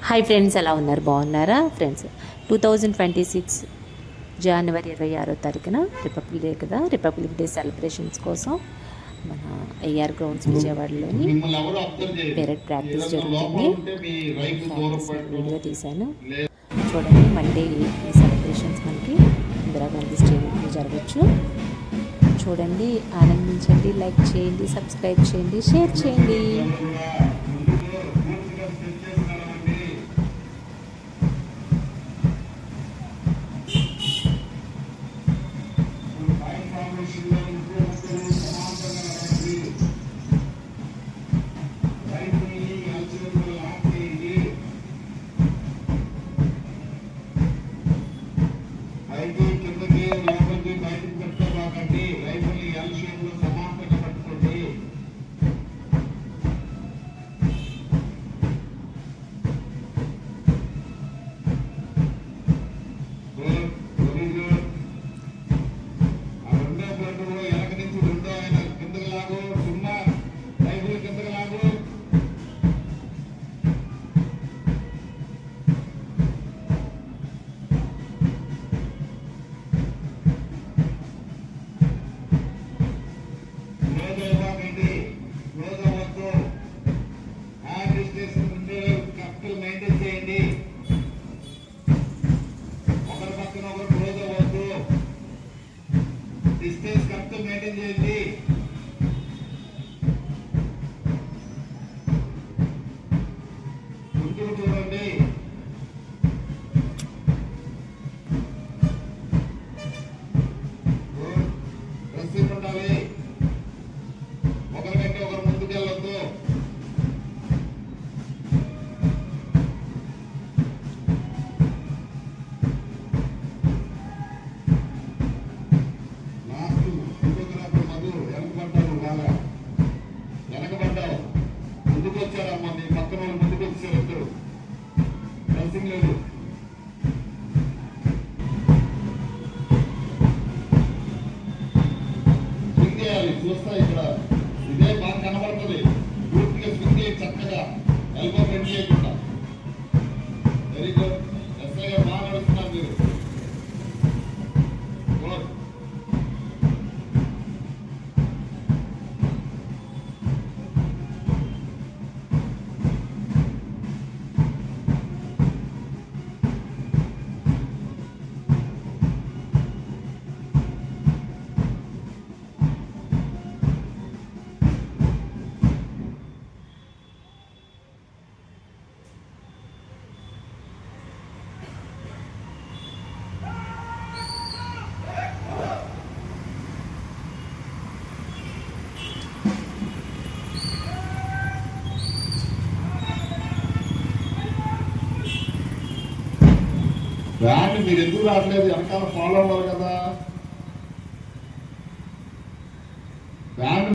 Hi friends, ఎలా ఉన్నారు? బాగున్నారా ఫ్రెండ్స్? 2026 జనవరి 26వ తారీఖున రిపబ్లిక్ డే కదా. రిపబ్లిక్ డే సెలబ్రేషన్స్ కోసం మన ఏఆర్ గ్రౌండ్స్ విజయవాడలోని పెరేడ్ ప్రాక్టీస్ జరుగుతుంది. ప్రాక్టీస్ వీడియో తీశాను చూడండి. మండే ఈ సెలబ్రేషన్స్ మనకి ఇందిరాగాంధీ స్టేడియంలో జరగచ్చు. చూడండి, ఆనందించండి, లైక్ చేయండి, సబ్స్క్రైబ్ చేయండి, షేర్ చేయండి. డిస్టెన్స్ కరెక్ట్ మెయింటైన్ చేయండి. ముందుకు చూడండి. డ్రెస్సింగ్ ఉండాలి. ఒకరికంటే ఒకరు ముందుకు వెళ్ళొద్దు. ముందుకు వచ్చారమ్మా, మీ పక్కన వాళ్ళు ముందుకు వచ్చారు. ఇద్దరు డ్రెస్సింగ్ లేదు. స్వింగ్ చేయాలి. చూస్తా ఇక్కడ ఇదే బాగా కనబడుతుంది. పూర్తిగా స్వింగ్ చేయాలి చక్కగా, ఎల్బో బెండ్ చేయకుండా. Very good. ఎస్ఐ గారు బాగా నడుస్తున్నారు మీరు. గుడ్. వ్యాన్ మీరు ఎందుకు రావట్లేదు? వెనకాల ఫాలో అవ్వాలి కదా. వ్యాన్